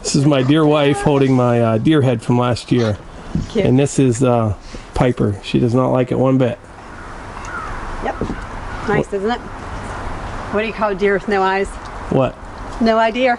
This is my dear wife holding my deer head from last year. Cute. And this is Piper. She does not like it one bit. Yep. Nice, isn't it? What do you call deer with no eyes? What? No idea.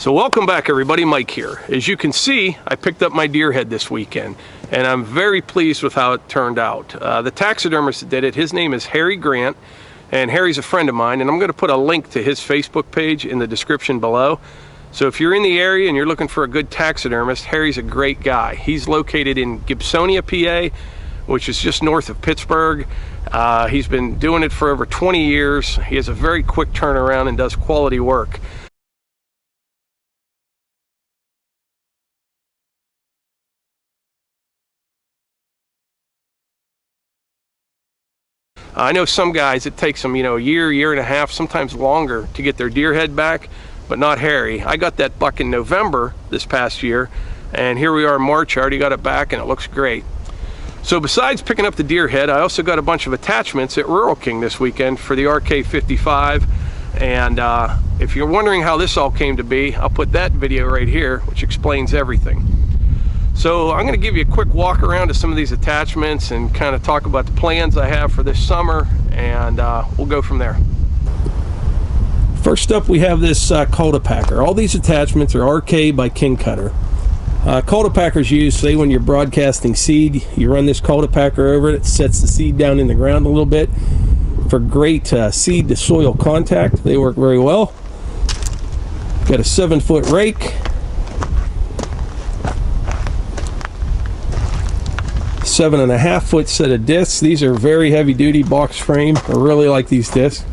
So welcome back everybody, Mike here. As you can see, I picked up my deer head this weekend and I'm very pleased with how it turned out. The taxidermist that did it, his name is Harry Grant, and Harry's a friend of mine, and I'm going to put a link to his Facebook page in the description below. So if you're in the area and you're looking for a good taxidermist, Harry's a great guy. He's located in Gibsonia, PA, which is just north of Pittsburgh. He's been doing it for over 20 years. He has a very quick turnaround and does quality work. I know some guys, it takes them, a year and a half, sometimes longer to get their deer head back, but not Harry. I got that buck in November this past year, And here we are in March. I already got it back and it looks great. So besides picking up the deer head, I also got a bunch of attachments at Rural King this weekend for the RK55. And if you're wondering how this all came to be, I'll put that video right here, which explains everything. So I'm going to give you a quick walk around to some of these attachments and kind of talk about the plans I have for this summer, and we'll go from there. First up, we have this Kulti-Packer. All these attachments are RK by King Cutter. Kulti-Packer's used, say when you're broadcasting seed, you run this Kulti-Packer over it, it sets the seed down in the ground a little bit. For great seed to soil contact, they work very well. Got a 7-foot rake, 7.5-foot set of discs. These are very heavy duty box frame. I really like these discs.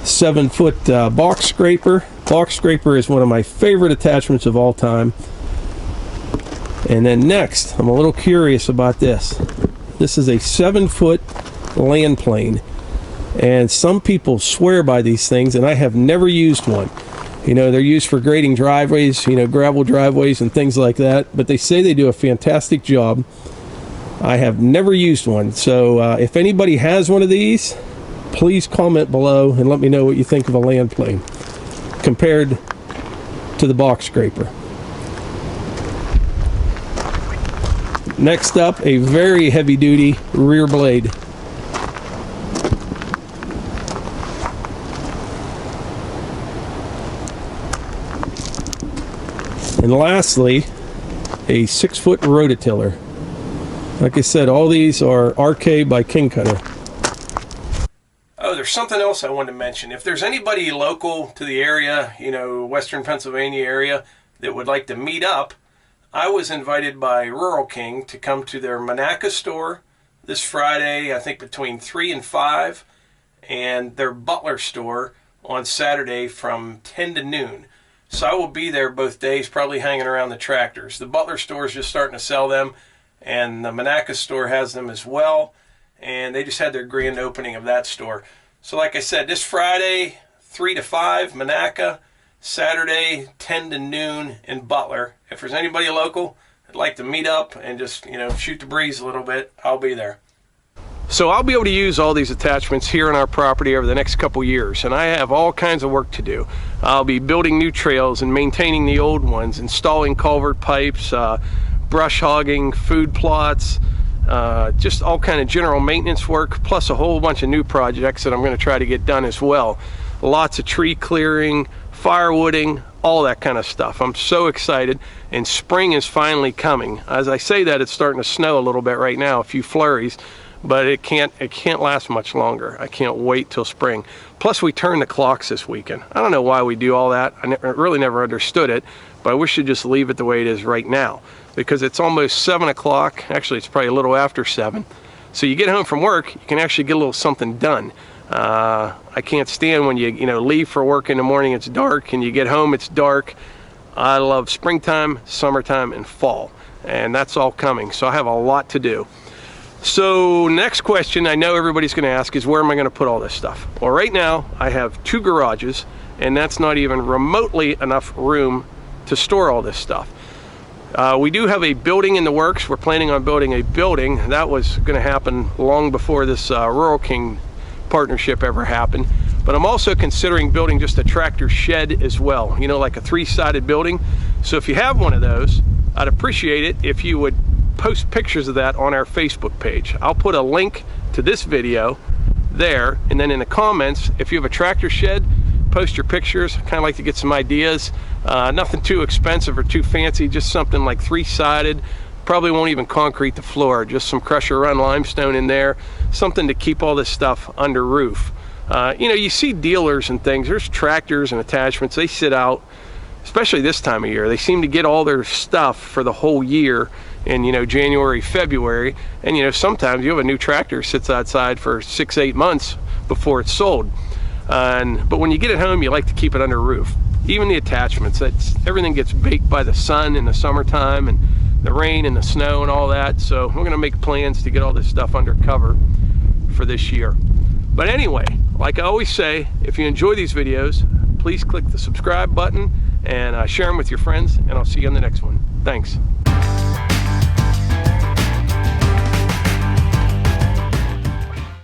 7-foot box scraper. Box scraper is one of my favorite attachments of all time. And then next, I'm a little curious about this. This is a 7-foot land plane. And some people swear by these things, and I have never used one. You know, they're used for grading driveways, you know, gravel driveways and things like that. But they say they do a fantastic job. I have never used one. So if anybody has one of these, please comment below and let me know what you think of a land plane compared to the box scraper. Next up, a very heavy duty rear blade. And lastly, a 6-foot Roto-Tiller. Like I said, all these are RK by King Cutter. Oh, there's something else I wanted to mention. If there's anybody local to the area, you know, Western Pennsylvania area, that would like to meet up, I was invited by Rural King to come to their Monaca store this Friday, I think between 3 and 5, and their Butler store on Saturday from 10 to noon. So I will be there both days, probably hanging around the tractors. The Butler store is just starting to sell them, and the Monaca store has them as well, and they just had their grand opening of that store. So like I said, this Friday, 3 to 5, Monaca, Saturday, 10 to noon in Butler. If there's anybody local that'd like to meet up and just, you know, shoot the breeze a little bit, I'll be there. So I'll be able to use all these attachments here on our property over the next couple years, and I have all kinds of work to do. I'll be building new trails and maintaining the old ones, installing culvert pipes, brush hogging, food plots, just all kind of general maintenance work, plus a whole bunch of new projects that I'm going to try to get done as well. Lots of tree clearing, firewooding, all that kind of stuff. I'm so excited, and spring is finally coming. As I say that, it's starting to snow a little bit right now, a few flurries, but it can't last much longer. I can't wait till spring. Plus we turn the clocks this weekend. I don't know why we do all that. I really never understood it, but I wish you'd just leave it the way it is right now, because it's almost 7 o'clock. Actually, it's probably a little after 7. So you get home from work, you can actually get a little something done. I can't stand when you leave for work in the morning, it's dark, and you get home, it's dark. I love springtime, summertime, and fall, and that's all coming. So I have a lot to do. So next question I know everybody's going to ask is, where am I going to put all this stuff? Well, right now I have 2 garages, and that's not even remotely enough room to store all this stuff. We do have a building in the works. We're planning on building a building. That was going to happen long before this Rural King partnership ever happened. But I'm also considering building just a tractor shed as well, you know, like a 3-sided building. So if you have one of those, I'd appreciate it if you would post pictures of that on our Facebook page. I'll put a link to this video there, and then in the comments, if you have a tractor shed, post your pictures. I kind of like to get some ideas. Nothing too expensive or too fancy, just something like 3-sided. Probably won't even concrete the floor, just some crusher run limestone in there, something to keep all this stuff under roof. You know, you see dealers and things, there's tractors and attachments, they sit out, especially this time of year. They seem to get all their stuff for the whole year in, you know, January, February, and you know, sometimes you have a new tractor sits outside for 6-8 months before it's sold. But when you get it home, you like to keep it under roof. Even the attachments, everything gets baked by the sun in the summertime and the rain and the snow and all that. So we're going to make plans to get all this stuff under cover for this year. But anyway, like I always say, if you enjoy these videos, please click the subscribe button and share them with your friends, and I'll see you on the next one. Thanks.